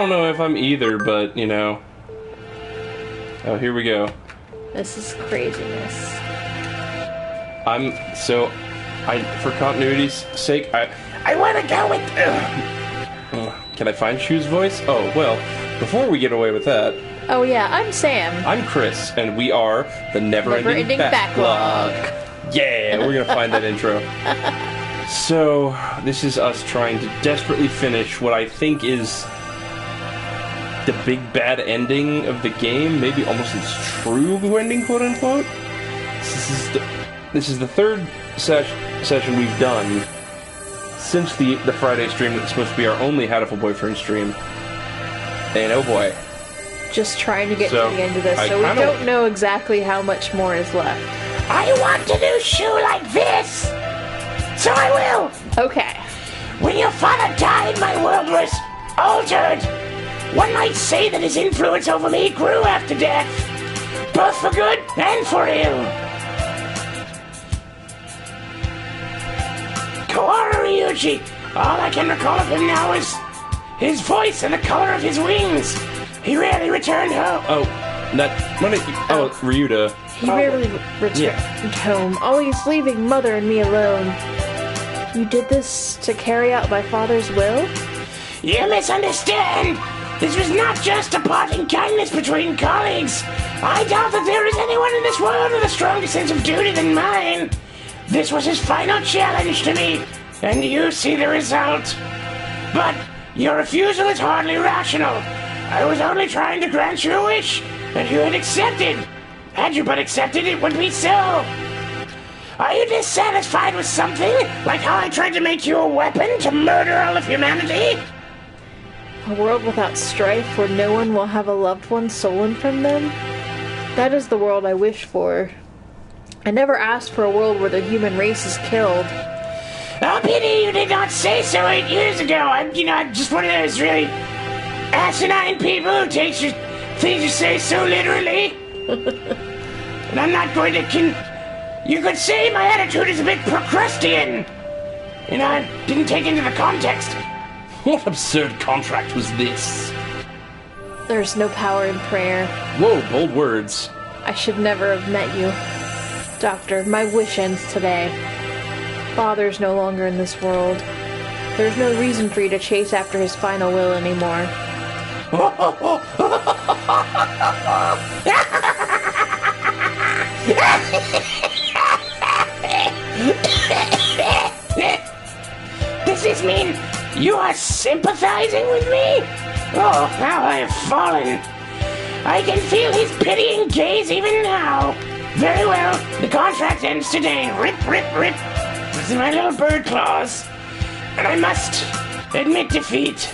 don't know if I'm either, but, you know. Oh, here we go. This is craziness. For continuity's sake, I want to go with... Can I find Shu's voice? Oh, well, before we get away with that... Oh yeah, I'm Sam. I'm Chris, and we are the Never-Ending Backlog. Yeah, we're gonna find that intro. So, this is us trying to desperately finish what I think is the big bad ending of the game, maybe almost its true ending, quote unquote. This is the third session we've done since the Friday stream that's supposed to be our only Hatoful Boyfriend stream. And oh boy. Just trying to get to the end of this, so we don't know exactly how much more is left. I want to do Shu like this! So I will! Okay. When your father died, my world was altered. One might say that his influence over me grew after death, both for good and for ill. Kawara Ryuji, all I can recall of him now is his voice and the color of his wings. He rarely returned home. Ryuta. He rarely returned home, always leaving Mother and me alone. You did this to carry out my father's will? You misunderstand. This was not just a parting kindness between colleagues. I doubt that there is anyone in this world with a stronger sense of duty than mine. This was his final challenge to me, and you see the result. But your refusal is hardly rational. I was only trying to grant you a wish, and you had accepted. Had you but accepted, it would be so. Are you dissatisfied with something, like how I tried to make you a weapon to murder all of humanity? A world without strife, where no one will have a loved one stolen from them? That is the world I wish for. I never asked for a world where the human race is killed. Oh, pity you did not say so 8 years ago. I'm just one of those really asinine people who takes your things you say so literally. And I'm not going to You could say my attitude is a bit Procrustean. I didn't take into the context. What absurd contract was this? There's no power in prayer. Whoa, bold words. I should never have met you. Doctor, my wish ends today. Father's no longer in this world. There's no reason for you to chase after his final will anymore. Does this mean you are sympathizing with me? Oh, how I have fallen. I can feel his pitying gaze even now. Very well, the contract ends today. Rip, rip, rip. This is my little bird claws. And I must admit defeat.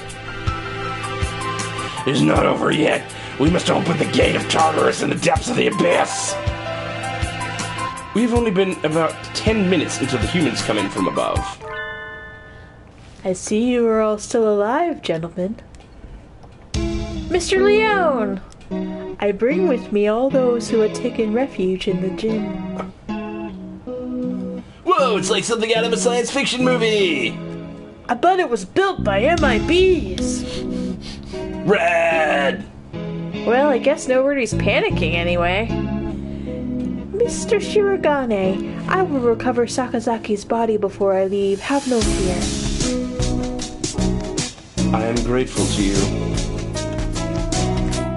It's not over yet. We must open the gate of Tartarus in the depths of the abyss. We've only been about 10 minutes until the humans come in from above. I see you are all still alive, gentlemen. Mr. Leone! I bring with me all those who had taken refuge in the gym. Whoa, it's like something out of a science fiction movie! I bet it was built by MIBs. Rad! Well, I guess nobody's panicking anyway. Mr. Shirogane, I will recover Sakazaki's body before I leave. Have no fear. I am grateful to you.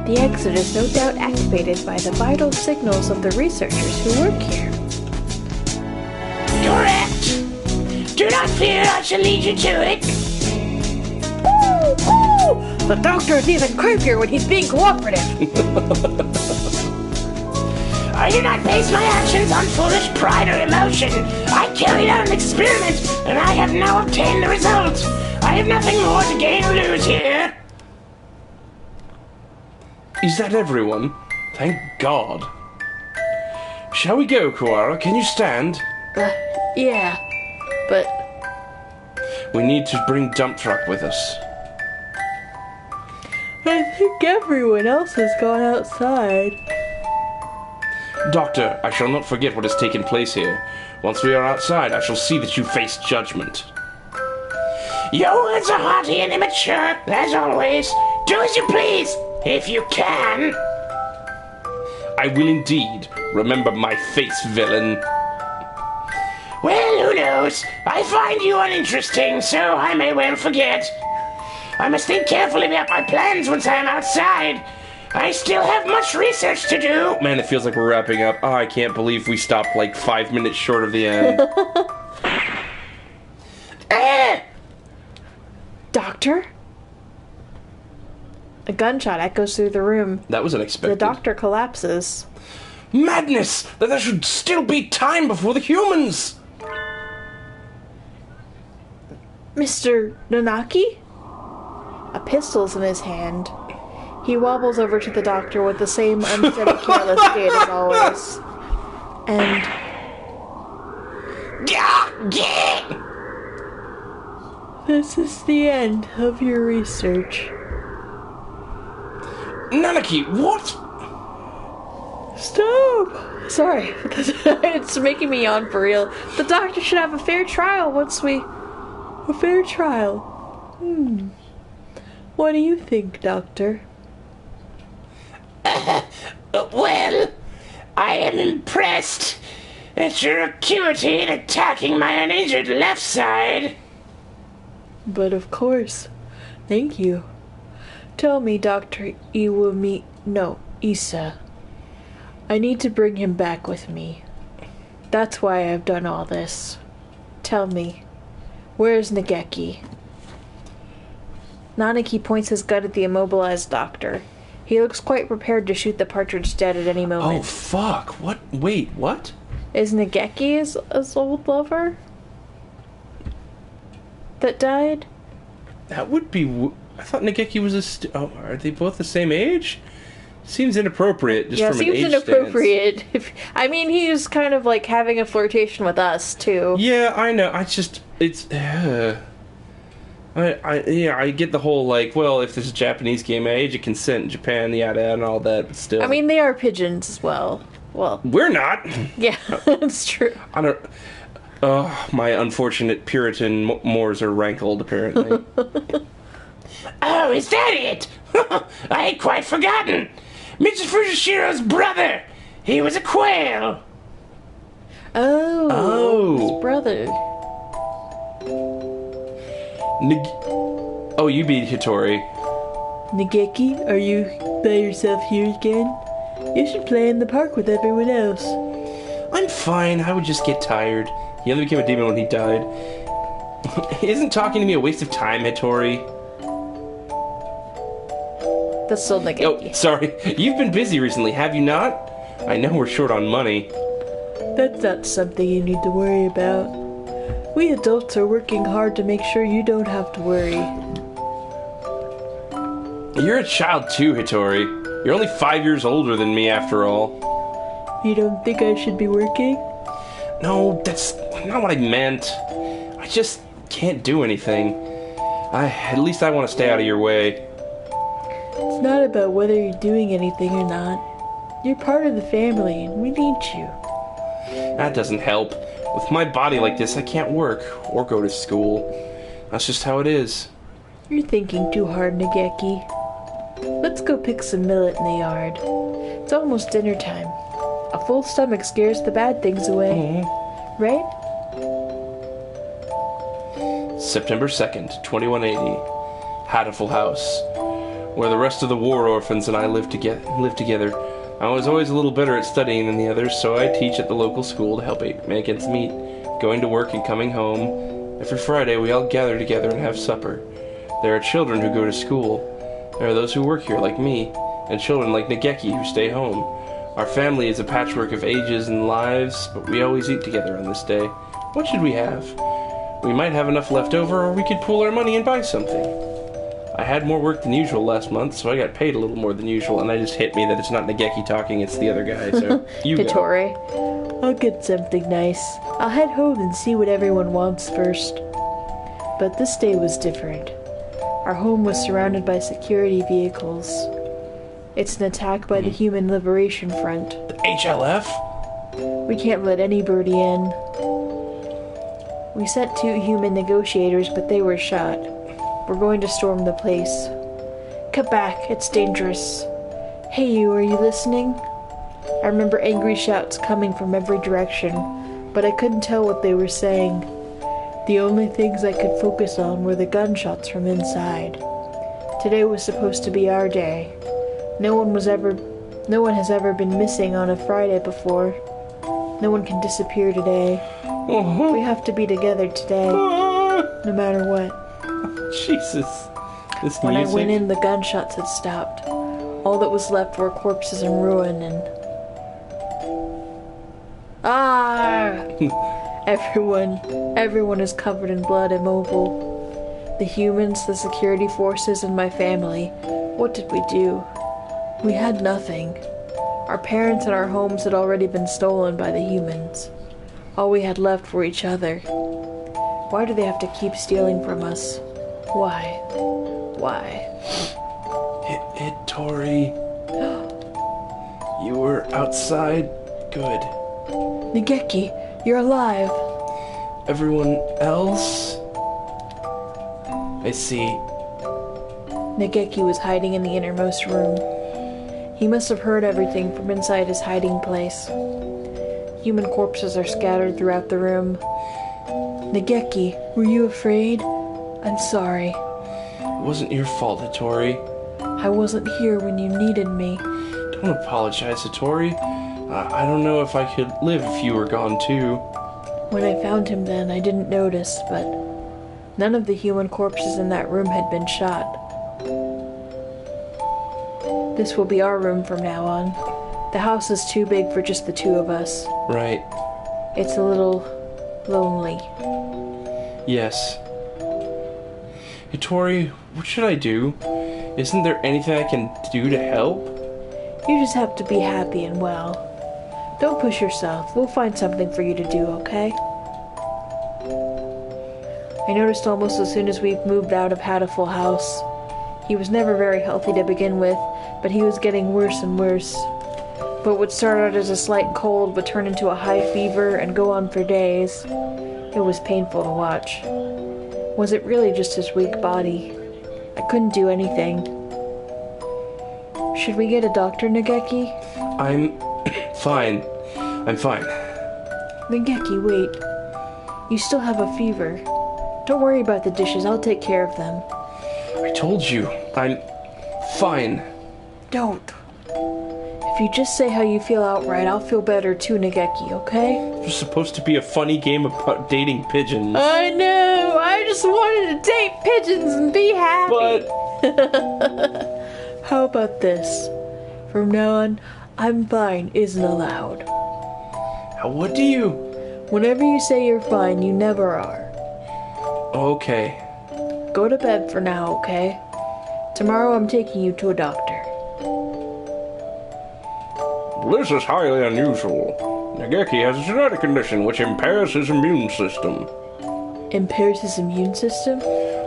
The exit is no doubt activated by the vital signals of the researchers who work here. Correct! Do not fear, I shall lead you to it. Ooh, ooh! The doctor is even creepier when he's being cooperative. I do not base my actions on foolish pride or emotion. I carried out an experiment, and I have now obtained the result. I have nothing more to gain or lose here. Is that everyone? Thank God. Shall we go, Kawara? Can you stand? Yeah, but... We need to bring dump truck with us. I think everyone else has gone outside. Doctor, I shall not forget what has taken place here. Once we are outside, I shall see that you face judgment. Your words are hearty and immature, as always. Do as you please, if you can. I will indeed. Remember my face, villain. Well, who knows? I find you uninteresting, so I may well forget. I must think carefully about my plans once I am outside. I still have much research to do. Man, it feels like we're wrapping up. Oh, I can't believe we stopped like 5 minutes short of the end. Doctor? A gunshot echoes through the room. That was unexpected. The doctor collapses. Madness! That there should still be time before the humans! Mr. Nanaki? A pistol's in his hand. He wobbles over to the doctor with the same unsteady, careless gait as always. And... this is the end of your research. Nanaki, what? Stop! Sorry, it's making me yawn for real. The doctor should have a fair trial once we... A fair trial. What do you think, Doctor? Well, I am impressed at your acuity in attacking my uninjured left side. But of course. Thank you. Tell me, Dr. Issa. I need to bring him back with me. That's why I've done all this. Tell me, where's Nageki? Nanaki points his gun at the immobilized doctor. He looks quite prepared to shoot the partridge dead at any moment. Oh, fuck. What? Wait, what? Is Nageki his old lover? That died? That would be... I thought Nageki was a... oh, are they both the same age? Seems inappropriate, just from an age seems inappropriate. I mean, he's kind of like having a flirtation with us, too. Yeah, I know. I just... It's... I get the whole, like, well, if there's a Japanese game, age of consent in Japan, yada, yada, and all that, but still. I mean, they are pigeons as well. Well... We're not! Yeah, it's true. I don't... Oh, my unfortunate Puritan Moors are rankled, apparently. Oh, is that it? I had quite forgotten. Mr. Fujishiro's brother. He was a quail. Oh. His brother. Oh, you beat Hitori. Nageki, are you by yourself here again? You should play in the park with everyone else. I'm fine. I would just get tired. He only became a demon when he died. Isn't talking to me a waste of time, Hitori? That's still Nageki. Oh, sorry. You've been busy recently, have you not? I know we're short on money. That's not something you need to worry about. We adults are working hard to make sure you don't have to worry. You're a child too, Hitori. You're only 5 years older than me, after all. You don't think I should be working? No, that's not what I meant. I just can't do anything. At least I want to stay out of your way. It's not about whether you're doing anything or not. You're part of the family, and we need you. That doesn't help. With my body like this, I can't work or go to school. That's just how it is. You're thinking too hard, Nageki. Let's go pick some millet in the yard. It's almost dinner time. A full stomach scares the bad things away. Right? September 2nd, 2180. Hatoful House. Where the rest of the war orphans and I live together. I was always a little better at studying than the others, so I teach at the local school to help make ends meet, going to work and coming home. Every Friday we all gather together and have supper. There are children who go to school. There are those who work here, like me, and children like Nageki who stay home. Our family is a patchwork of ages and lives, but we always eat together on this day. What should we have? We might have enough left over, or we could pool our money and buy something. I had more work than usual last month, so I got paid a little more than usual, and it just hit me that it's not Nageki talking, it's the other guy, so you go. Hitori. I'll get something nice. I'll head home and see what everyone wants first. But this day was different. Our home was surrounded by security vehicles. It's an attack by the Human Liberation Front. The HLF? We can't let anybody in. We sent 2 human negotiators, but they were shot. We're going to storm the place. Come back, it's dangerous. Hey you, are you listening? I remember angry shouts coming from every direction, but I couldn't tell what they were saying. The only things I could focus on were the gunshots from inside. Today was supposed to be our day. No one has ever been missing on a Friday before. No one can disappear today. We have to be together today, no matter what. Jesus. This When music. I went in, the gunshots had stopped. All that was left were corpses and ruin and... Everyone is covered in blood, immobile. The humans, the security forces, and my family. What did we do? We had nothing. Our parents and our homes had already been stolen by the humans. All we had left were each other. Why do they have to keep stealing from us? Why? Why? Tori. You were outside. Good. Nageki, you're alive. Everyone else? I see. Nageki was hiding in the innermost room. He must have heard everything from inside his hiding place. Human corpses are scattered throughout the room. Nageki, were you afraid? I'm sorry. It wasn't your fault, Hattori. I wasn't here when you needed me. Don't apologize, Hattori. I don't know if I could live if you were gone too. When I found him then, I didn't notice, but none of the human corpses in that room had been shot. This will be our room from now on. The house is too big for just the two of us. Right. It's a little lonely. Yes. Hattori, what should I do? Isn't there anything I can do to help? You just have to be happy and well. Don't push yourself. We'll find something for you to do, okay? I noticed almost as soon as we moved out of Hatoful House. He was never very healthy to begin with, but he was getting worse and worse. What would start out as a slight cold would turn into a high fever and go on for days. It was painful to watch. Was it really just his weak body? I couldn't do anything. Should we get a doctor, Nageki? I'm fine. I'm fine. Nageki, wait. You still have a fever. Don't worry about the dishes. I'll take care of them. I told you. I'm fine. Don't. If you just say how you feel outright, I'll feel better too, Nageki, okay? It was supposed to be a funny game about dating pigeons. I know! I just wanted to date pigeons and be happy! But... How about this? From now on, I'm fine isn't allowed. What do you... Whenever you say you're fine, you never are. Okay. Go to bed for now, okay? Tomorrow I'm taking you to a doctor. This is highly unusual. Nageki has a genetic condition which impairs his immune system. Impairs his immune system?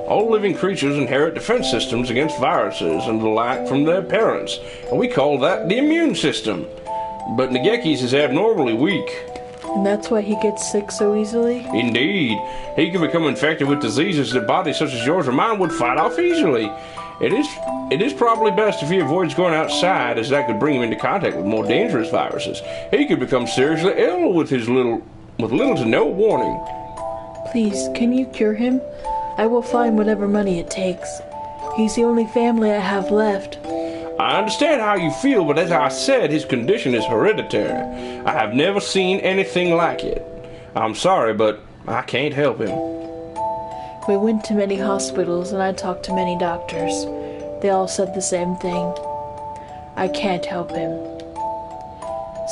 All living creatures inherit defense systems against viruses and the like from their parents, and we call that the immune system. But Nageki's is abnormally weak. And that's why he gets sick so easily? Indeed. He can become infected with diseases that bodies such as yours or mine would fight off easily. It is probably best if he avoids going outside, as that could bring him into contact with more dangerous viruses. He could become seriously ill with little to no warning. Please, can you cure him? I will find whatever money it takes. He's the only family I have left. I understand how you feel, but as I said, his condition is hereditary. I have never seen anything like it. I'm sorry, but I can't help him. We went to many hospitals and I talked to many doctors. They all said the same thing. I can't help him.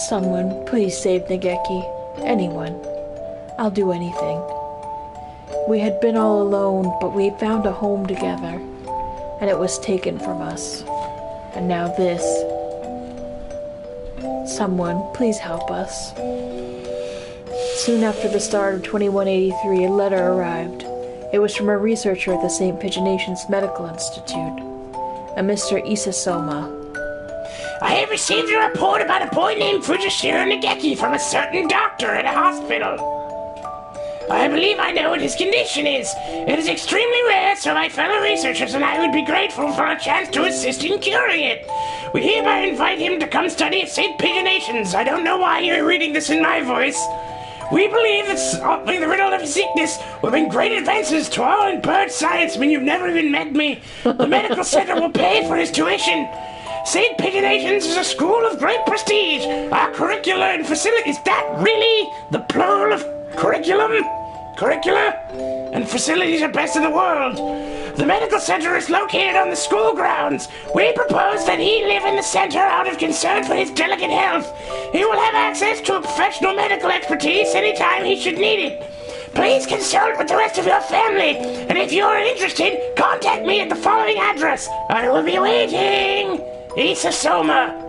Someone, please save Nageki. Anyone. I'll do anything. We had been all alone, but we had found a home together, and it was taken from us. And now this. Someone, please help us. Soon after the start of 2183, a letter arrived. It was from a researcher at the St. Pigeonations Medical Institute, a Mr. Isasoma. I have received a report about a boy named Fujishiro Nageki from a certain doctor at a hospital. I believe I know what his condition is. It is extremely rare, so my fellow researchers and I would be grateful for a chance to assist in curing it. We hereby invite him to come study at St. Pigeonations. I don't know why you're reading this in my voice. We believe that solving the riddle of his sickness will bring great advances to all in bird science. I mean, you've never even met me. The medical center will pay for his tuition. St. Pigeonations is a school of great prestige. Our curricula and facilities... Is that really the plural of curriculum? Curricula? And facilities are best in the world. The medical center is located on the school grounds. We propose that he live in the center out of concern for his delicate health. He will have access to a professional medical expertise anytime he should need it. Please consult with the rest of your family, and if you are interested, contact me at the following address. I will be waiting. Issa Soma.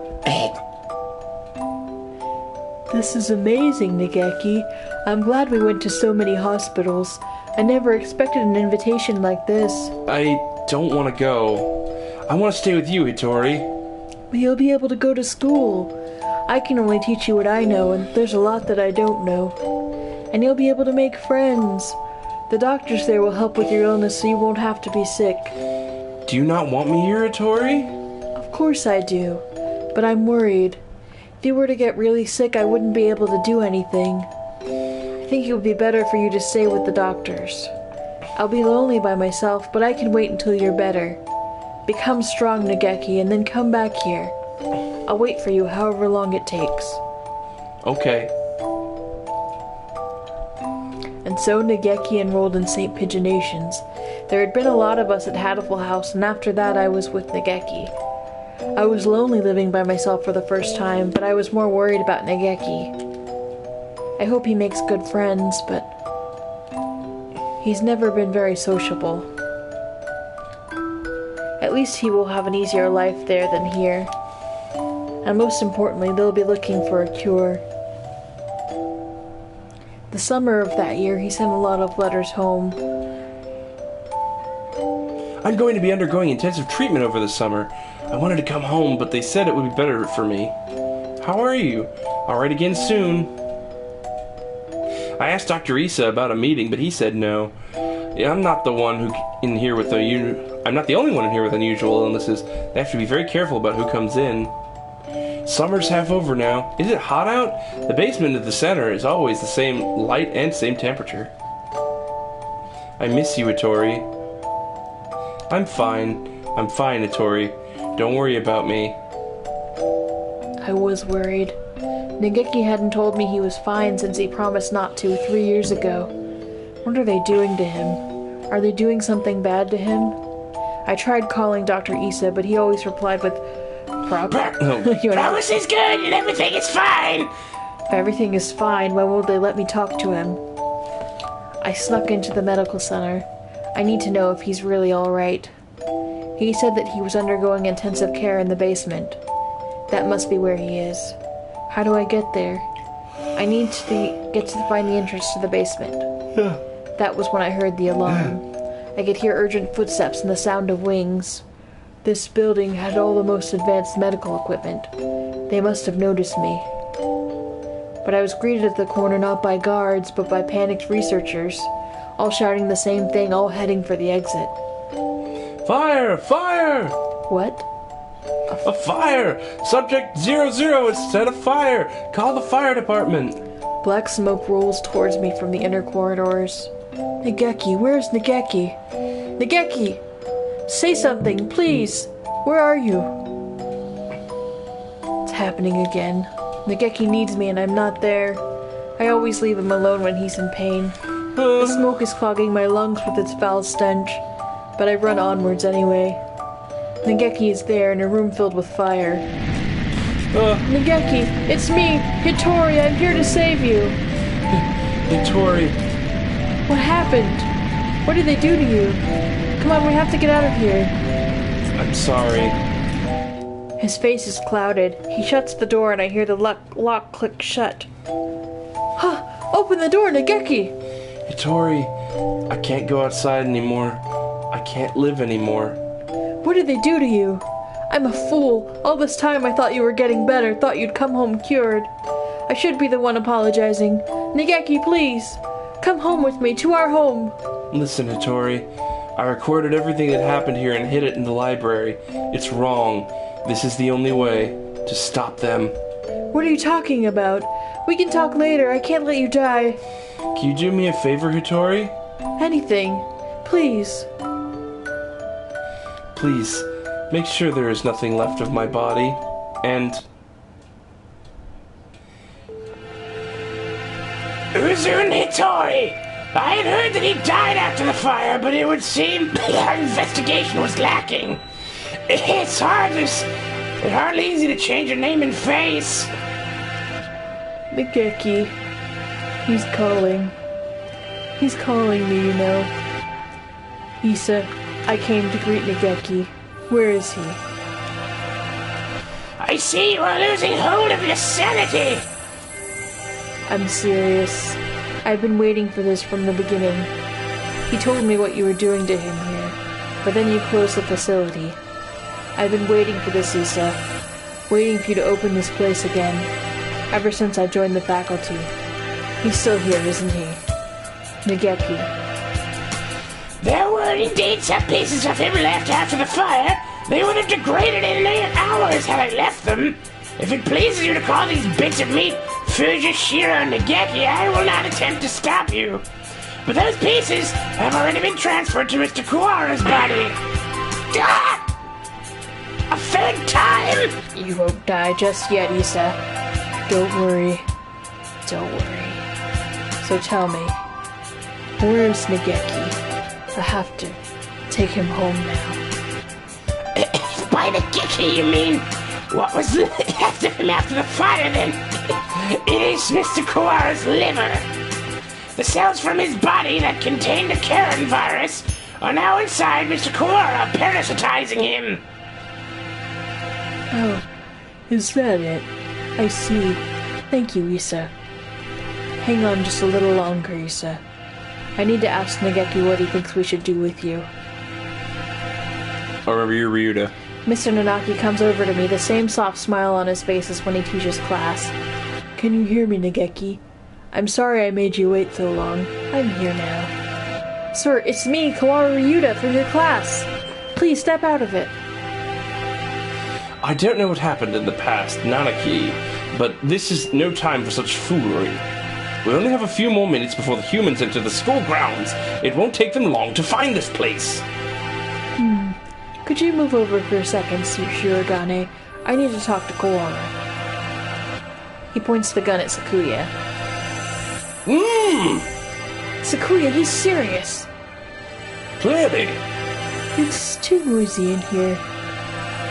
This is amazing, Nageki. I'm glad we went to so many hospitals. I never expected an invitation like this. I don't want to go. I want to stay with you, Hitori. But you'll be able to go to school. I can only teach you what I know, and there's a lot that I don't know. And you'll be able to make friends. The doctors there will help with your illness so you won't have to be sick. Do you not want me here, Hitori? Of course I do, but I'm worried. If you were to get really sick, I wouldn't be able to do anything. I think it would be better for you to stay with the doctors. I'll be lonely by myself, but I can wait until you're better. Become strong, Nageki, and then come back here. I'll wait for you however long it takes. Okay. And so Nageki enrolled in St. Pigeonations. There had been a lot of us at Hatoful House, and after that I was with Nageki. I was lonely living by myself for the first time, but I was more worried about Nageki. I hope he makes good friends, but he's never been very sociable. At least he will have an easier life there than here. And most importantly, they'll be looking for a cure. The summer of that year, he sent a lot of letters home. I'm going to be undergoing intensive treatment over the summer. I wanted to come home, but they said it would be better for me. How are you? I'll write again soon. I asked Dr. Issa about a meeting, but he said no. Yeah, I'm not the only one in here with unusual illnesses. They have to be very careful about who comes in. Summer's half over now. Is it hot out? The basement of the center is always the same light and same temperature. I miss you, Hitori. I'm fine, Hitori. Don't worry about me. I was worried. Nageki hadn't told me he was fine since he promised not to 3 years ago. What are they doing to him? Are they doing something bad to him? I tried calling Dr. Issa, but he always replied with, Promise is good and everything is fine. If everything is fine, when will they let me talk to him? I snuck into the medical center. I need to know if he's really alright. He said that he was undergoing intensive care in the basement. That must be where he is. How do I get there? I need to get to find the entrance to the basement. That was when I heard the alarm. I could hear urgent footsteps and the sound of wings. This building had all the most advanced medical equipment. They must have noticed me. But I was greeted at the corner not by guards, but by panicked researchers, all shouting the same thing, all heading for the exit. Fire! Fire! What? A fire! Subject 00 is set afire! Call the fire department! Black smoke rolls towards me from the inner corridors. Nageki, where's Nageki? Nageki! Say something, please! Where are you? It's happening again. Nageki needs me and I'm not there. I always leave him alone when he's in pain. The smoke is clogging my lungs with its foul stench, but I run onwards anyway. Nageki is there in a room filled with fire. Nageki, it's me, Hitori, I'm here to save you. Hitori. What happened? What did they do to you? Come on, we have to get out of here. I'm sorry. His face is clouded. He shuts the door and I hear the lock click shut. Huh! Open the door, Nageki! Hitori, I can't go outside anymore. I can't live anymore. What did they do to you? I'm a fool. All this time I thought you were getting better, thought you'd come home cured. I should be the one apologizing. Nageki, please! Come home with me, to our home. Listen, Hattori. I recorded everything that happened here and hid it in the library. It's wrong. This is the only way to stop them. What are you talking about? We can talk later. I can't let you die. Can you do me a favor, Hattori? Anything. Please. Please, make sure there is nothing left of my body. And... Uzun Hattori! I had heard that he died after the fire, but it would seem our investigation was lacking. It's hardly easy to change your name and face. Nageki. He's calling. He's calling me, you know. Issa, I came to greet Nageki. Where is he? I see you are losing hold of your sanity. I'm serious. I've been waiting for this from the beginning. He told me what you were doing to him here, but then you closed the facility. I've been waiting for this, Issa. Waiting for you to open this place again. Ever since I joined the faculty. He's still here, isn't he? Nageki. There were indeed some pieces of him left after the fire. They would have degraded in 8 hours had I left them. If it pleases you to call these bits of meat Fujishiro Nageki, I will not attempt to stop you. But those pieces have already been transferred to Mr. Kuwara's body. Ah! A third time? You won't die just yet, Issa. Don't worry. Don't worry. So tell me, where's Nageki? I have to take him home now. By Nageki, you mean? What was left of him after the fire, then? It is Mr. Kuwara's liver. The cells from his body that contained the Karen virus are now inside Mr. Kuwara, parasitizing him. Oh, is that it? I see. Thank you, Issa. Hang on just a little longer, Issa. I need to ask Nageki what he thinks we should do with you. I remember you, Ryuta. Mr. Nanaki comes over to me, the same soft smile on his face as when he teaches class. Can you hear me, Nageki? I'm sorry I made you wait so long. I'm here now. Sir, it's me, Kawara Ryuta, from your class. Please step out of it. I don't know what happened in the past, Nanaki, but this is no time for such foolery. We only have a few more minutes before the humans enter the school grounds. It won't take them long to find this place. Could you move over for a second, Shirogane? I need to talk to Kawara. He points the gun at Sakuya. Sakuya, he's serious. Clearly. It's too noisy in here.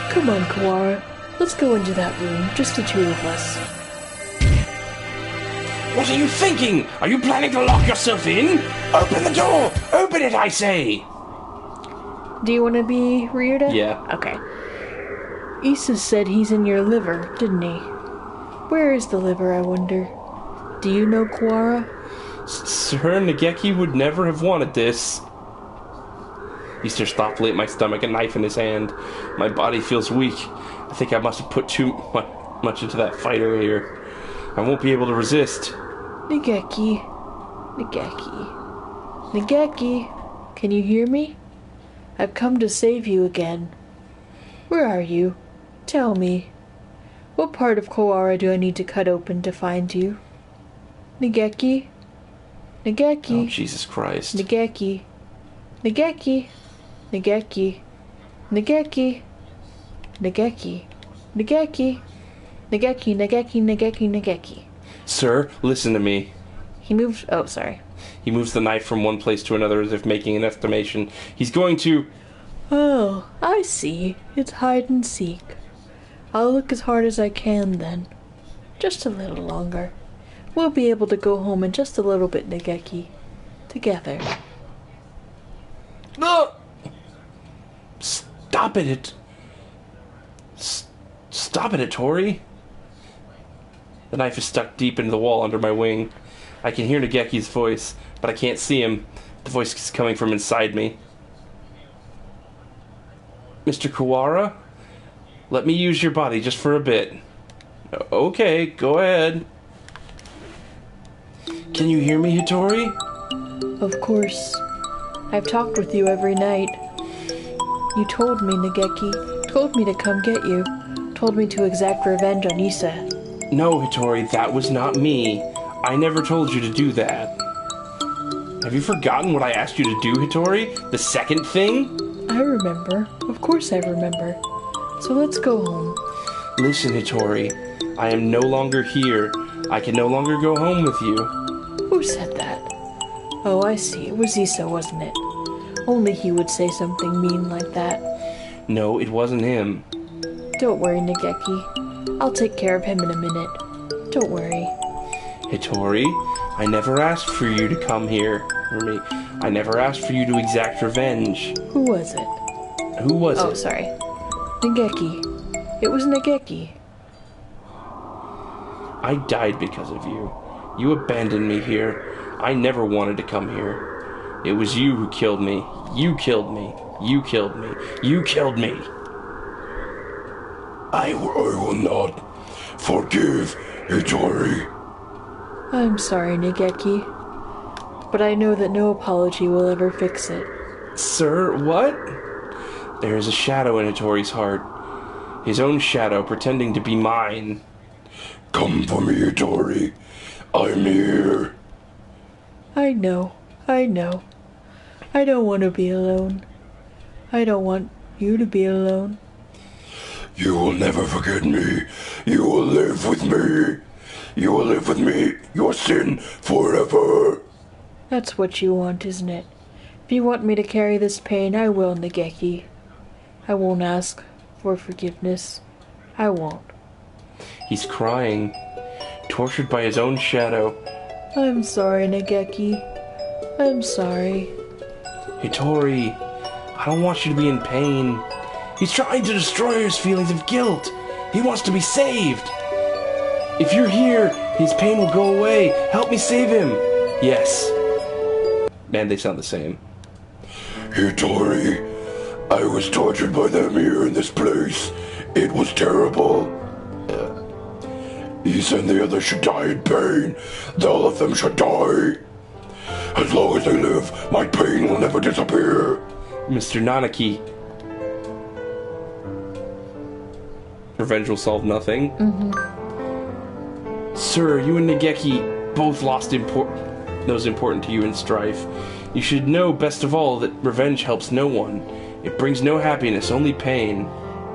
Come on, Kawara. Let's go into that room, just the two of us. What are you thinking? Are you planning to lock yourself in? Open the door! Open it, I say! Do you want to be Ryuta? Yeah. Okay. Issa said he's in your liver, didn't he? Where is the liver, I wonder? Do you know, Kawara? Sir, Nageki would never have wanted this. He stares thoughtfully at my stomach, a knife in his hand. My body feels weak. I think I must have put too much into that fight earlier. I won't be able to resist. Nageki. Nageki. Nageki. Can you hear me? I've come to save you again. Where are you? Tell me. What part of Kawara do I need to cut open to find you? Nageki? Nageki? Oh, Jesus Christ. Nageki. Nageki. Nageki. Nageki. Nageki. Nageki. Nageki, Nageki, Nageki, Nageki. Sir, listen to me. He moves... Oh, sorry. He moves the knife from one place to another as if making an estimation. He's going to... Oh, I see. It's hide and seek. I'll look as hard as I can, then. Just a little longer. We'll be able to go home in just a little bit, Nageki. Together. No! Stop it! Stop it, Hattori! The knife is stuck deep into the wall under my wing. I can hear Nageki's voice, but I can't see him. The voice is coming from inside me. Mr. Kuwara? Let me use your body just for a bit. Okay, go ahead. Can you hear me, Hattori? Of course. I've talked with you every night. You told me, Nageki. Told me to come get you. Told me to exact revenge on Issa. No, Hitori, that was not me. I never told you to do that. Have you forgotten what I asked you to do, Hitori? The second thing? I remember. Of course I remember. So let's go home. Listen, Hitori. I am no longer here. I can no longer go home with you. Who said that? Oh, I see. It was Issa, wasn't it? Only he would say something mean like that. No, it wasn't him. Don't worry, Nageki. I'll take care of him in a minute. Don't worry. Hitori, I never asked for you to come here for me. I never asked for you to exact revenge. Who was it? Who was it? Oh, sorry. Nageki. It was Nageki. I died because of you. You abandoned me here. I never wanted to come here. It was you who killed me. You killed me. You killed me. You killed me. I will not forgive Hitori. I'm sorry, Nageki. But I know that no apology will ever fix it. Sir, what? There is a shadow in Hitori's heart. His own shadow pretending to be mine. Come for me, Hitori. I'm here. I know. I know. I don't want to be alone. I don't want you to be alone. You will never forget me. You will live with me. You will live with me, your sin, forever. That's what you want, isn't it? If you want me to carry this pain, I will, Nageki. I won't ask for forgiveness. I won't. He's crying, tortured by his own shadow. I'm sorry, Nageki. I'm sorry. Hitori, I don't want you to be in pain. He's trying to destroy his feelings of guilt. He wants to be saved. If you're here, his pain will go away. Help me save him. Yes. Man, they sound the same. Hitori, I was tortured by them here in this place. It was terrible. Issa and the others should die in pain. All of them should die. As long as they live, my pain will never disappear. Mr. Nanaki. Revenge will solve nothing. Sir, you and Nageki both lost those important to you in strife. You should know, best of all, that revenge helps no one. It brings no happiness, only pain.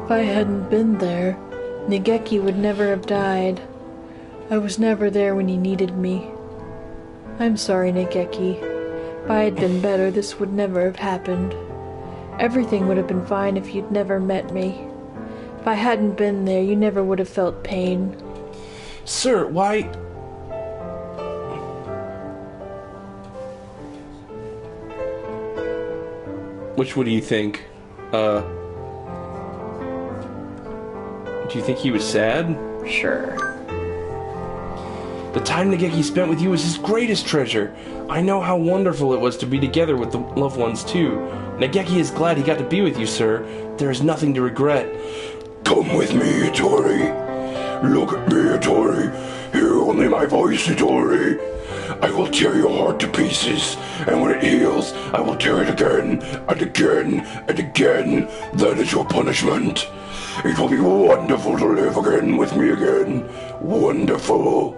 If I hadn't been there, Nageki would never have died. I was never there when he needed me. I'm sorry, Nageki. If I had been better, this would never have happened. Everything would have been fine if you'd never met me. If I hadn't been there, you never would have felt pain. Sir, why... Which one do you think? Do you think he was sad? Sure. The time Nageki spent with you was his greatest treasure. I know how wonderful it was to be together with the loved ones, too. Nageki is glad he got to be with you, sir. There is nothing to regret. Come with me, Hitori. Look at me, Hitori. Hear only my voice, Hitori. I will tear your heart to pieces, and when it heals, I will tear it again, and again, and again. That is your punishment. It will be wonderful to live again with me again. Wonderful.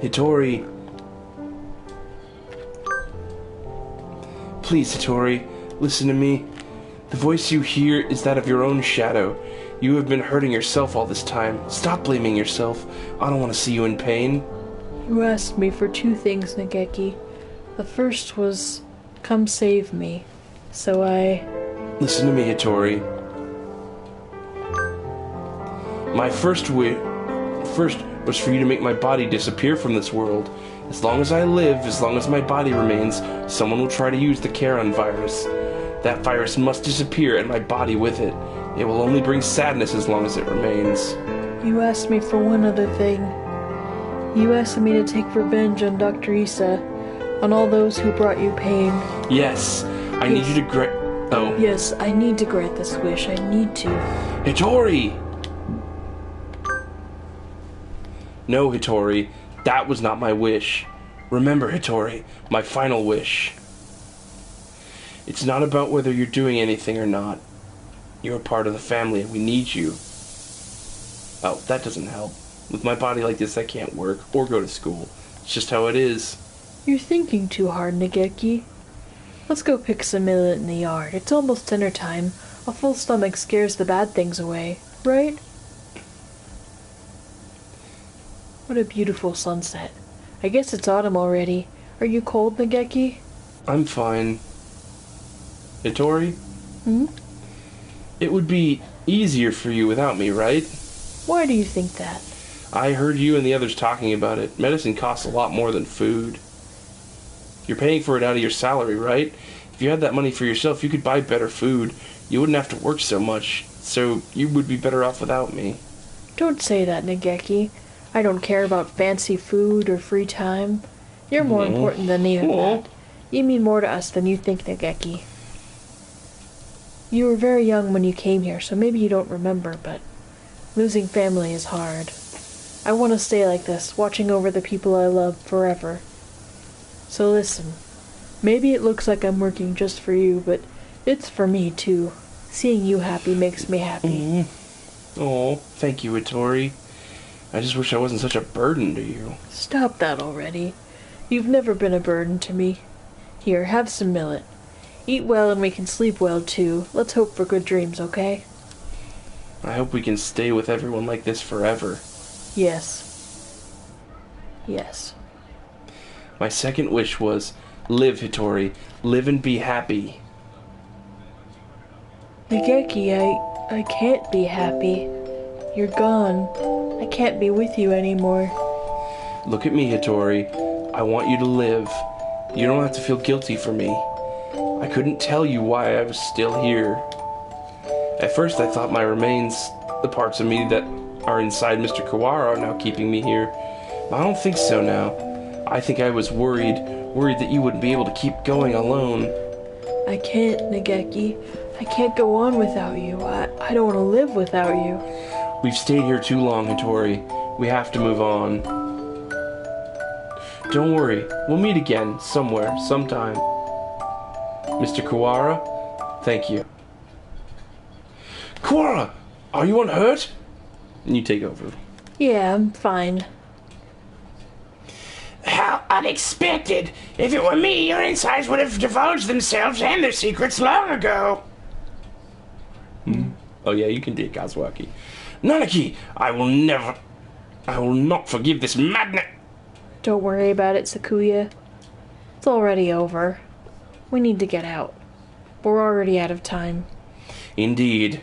Hitori. Please, Hitori, listen to me. The voice you hear is that of your own shadow. You have been hurting yourself all this time. Stop blaming yourself. I don't want to see you in pain. You asked me for two things, Nageki. The first was, come save me. So I... Listen to me, Hitori. My first was for you to make my body disappear from this world. As long as I live, as long as my body remains, someone will try to use the Charon virus. That virus must disappear and my body with it. It will only bring sadness as long as it remains. You asked me for one other thing. You asked me to take revenge on Dr. Issa, on all those who brought you pain. Yes, I need you to grant... Oh. Yes, I need to grant this wish. I need to. Hitori! No, Hitori, that was not my wish. Remember, Hitori, my final wish. It's not about whether you're doing anything or not. You're a part of the family and we need you. Oh, that doesn't help. With my body like this, I can't work or go to school. It's just how it is. You're thinking too hard, Nageki. Let's go pick some millet in the yard. It's almost dinner time. A full stomach scares the bad things away, right? What a beautiful sunset. I guess it's autumn already. Are you cold, Nageki? I'm fine. Hitori? Hmm? It would be easier for you without me, right? Why do you think that? I heard you and the others talking about it. Medicine costs a lot more than food. You're paying for it out of your salary, right? If you had that money for yourself, you could buy better food. You wouldn't have to work so much, so you would be better off without me. Don't say that, Nageki. I don't care about fancy food or free time. You're more important than even that. You mean more to us than you think, Nageki. You were very young when you came here, so maybe you don't remember, but losing family is hard. I want to stay like this, watching over the people I love forever. So listen, maybe it looks like I'm working just for you, but it's for me too. Seeing you happy makes me happy. Oh, thank you, Hitori. I just wish I wasn't such a burden to you. Stop that already. You've never been a burden to me. Here, have some millet. Eat well and we can sleep well too. Let's hope for good dreams, okay? I hope we can stay with everyone like this forever. Yes. Yes. My second wish was, live, Hitori. Live and be happy. Nageki, I can't be happy. You're gone. I can't be with you anymore. Look at me, Hitori. I want you to live. You don't have to feel guilty for me. I couldn't tell you why I was still here. At first I thought my remains, the parts of me that are inside Mr. Kawara, are now keeping me here. But I don't think so now. I think I was worried that you wouldn't be able to keep going alone. I can't, Nageki. I can't go on without you. I don't want to live without you. We've stayed here too long, Hitori. We have to move on. Don't worry. We'll meet again, somewhere, sometime. Mr. Kawara, thank you. Kawara, are you unhurt? And you take over. Yeah, I'm fine. How unexpected! If it were me, your insides would have divulged themselves and their secrets long ago. Oh yeah, you can do it, Kazuaki. Nanaki, I will not forgive this madness. Don't worry about it, Sakuya. It's already over. We need to get out. We're already out of time. Indeed.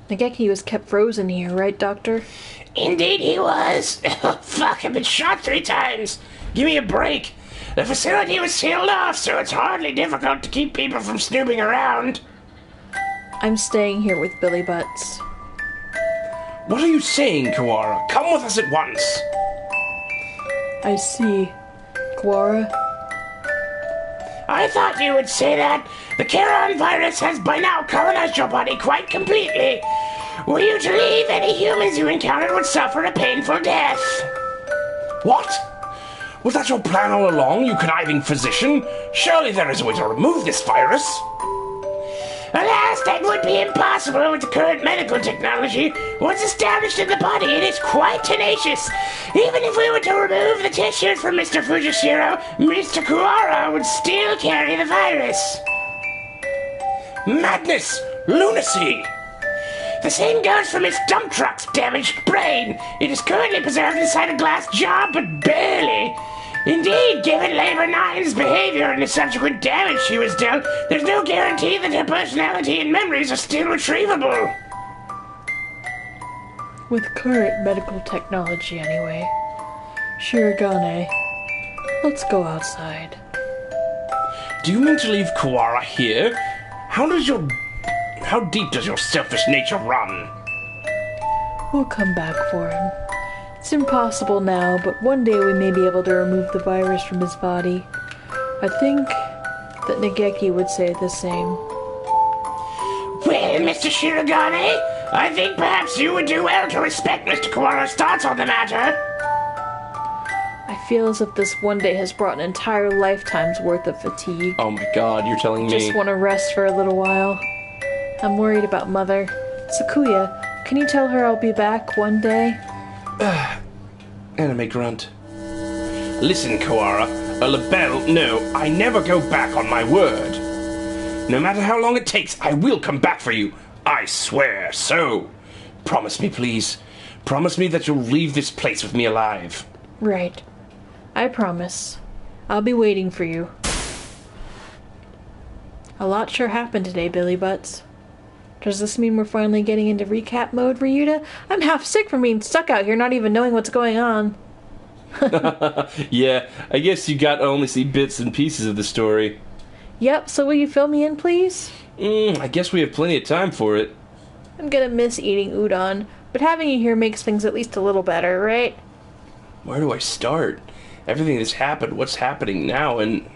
Nageki was kept frozen here, right, Doctor? Indeed he was. Fuck, I've been shot 3 times. Give me a break. The facility was sealed off, so it's hardly difficult to keep people from snooping around. I'm staying here with Billy Butts. What are you saying, Kawara? Come with us at once. I see. Kawara? I thought you would say that. The Charon virus has by now colonized your body quite completely. Were you to leave, any humans you encountered would suffer a painful death. What? Was that your plan all along, you conniving physician? Surely there is a way to remove this virus. Alas, that would be impossible with the current medical technology. Once established in the body, it is quite tenacious. Even if we were to remove the tissues from Mr. Fujishiro, Mr. Kawara would still carry the virus. Madness! Lunacy! The same goes for Miss Dump Truck's damaged brain. It is currently preserved inside a glass jar, but barely. Indeed, given Labor 9's behavior and the subsequent damage she was dealt, there's no guarantee that her personality and memories are still retrievable. With current medical technology, anyway. Shirogane, let's go outside. Do you mean to leave Kawara here? How deep does your selfish nature run? We'll come back for him. It's impossible now, but one day we may be able to remove the virus from his body. I think that Nageki would say the same. Well, Mr. Shirogane, I think perhaps you would do well to respect Mr. Koala's thoughts on the matter. I feel as if this one day has brought an entire lifetime's worth of fatigue. Oh my god, you're telling me. Just want to rest for a little while. I'm worried about Mother. Sakuya, can you tell her I'll be back one day? Anime grunt. Listen, Koala. LaBelle, no, I never go back on my word. No matter how long it takes, I will come back for you. I swear so. Promise me, please. Promise me that you'll leave this place with me alive. Right. I promise. I'll be waiting for you. A lot sure happened today, Billy Butts. Does this mean we're finally getting into recap mode, Ryuta? I'm half sick from being stuck out here not even knowing what's going on. Yeah, I guess you got to only see bits and pieces of the story. Yep, so will you fill me in, please? I guess we have plenty of time for it. I'm gonna miss eating udon, but having you here makes things at least a little better, right? Where do I start? Everything that's happened, what's happening now, and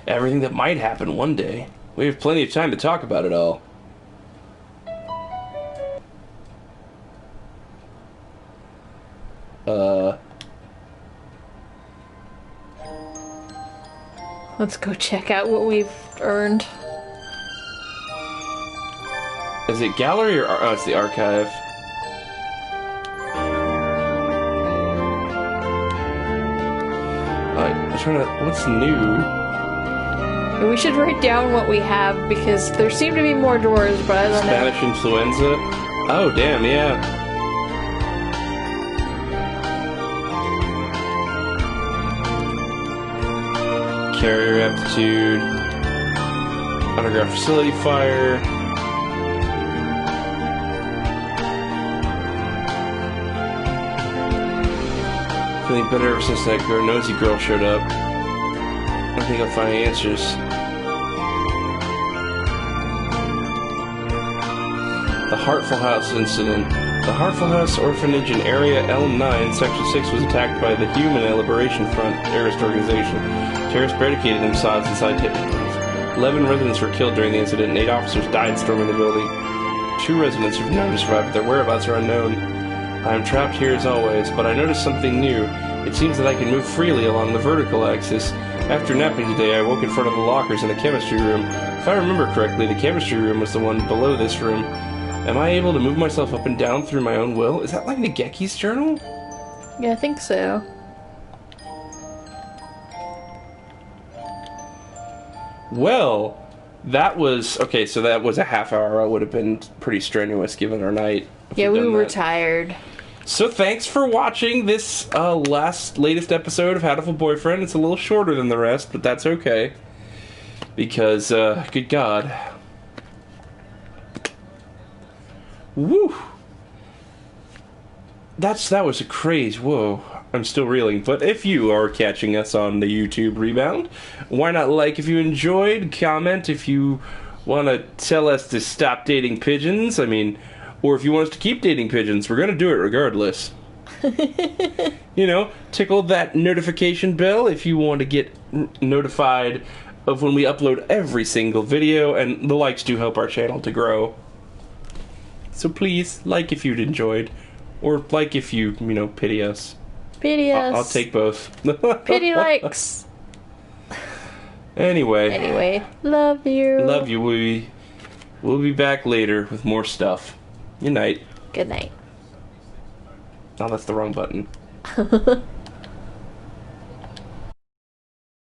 everything that might happen one day. We have plenty of time to talk about it all. Let's go check out what we've earned. Is it gallery or... Oh, it's the archive. I'm trying to... What's new? We should write down what we have, because there seem to be more drawers, but I don't know. Spanish influenza? Oh, damn, yeah. Carrier aptitude. Underground facility fire. Feeling better ever since that nosy girl showed up. I think I'll find answers. The Hartful House incident. The Hartful House orphanage in Area L9, Section 6 was attacked by the Human Liberation Front terrorist organization. Terrorists barricaded themselves inside 11 residents were killed during the incident and 8 officers died storming the building. 2 residents have known to survive, but their whereabouts are unknown. I am trapped here as always, but I noticed something new. It seems that I can move freely along the vertical axis. After napping today, I woke in front of the lockers in the chemistry room. If I remember correctly, the chemistry room was the one below this room. Am I able to move myself up and down through my own will? Is that like Nageki's journal? Yeah, I think so. Well, that was... Okay, so that was a half hour. It would have been pretty strenuous given our night. Yeah, we were tired. So thanks for watching this latest episode of Hatoful Boyfriend. It's a little shorter than the rest, but that's okay. Because, good God. Woo! That was a craze. Whoa. I'm still reeling. But if you are catching us on the YouTube rebound, why not like if you enjoyed, comment if you want to tell us to stop dating pigeons. I mean, or if you want us to keep dating pigeons, we're going to do it regardless. You know, tickle that notification bell if you want to get notified of when we upload every single video, and the likes do help our channel to grow. So please, like if you'd enjoyed, or like if you pity us. Pity us. I'll take both. Pity likes. Anyway, love you. Love you, we'll be back later with more stuff. Good night. Good night. Oh, that's the wrong button.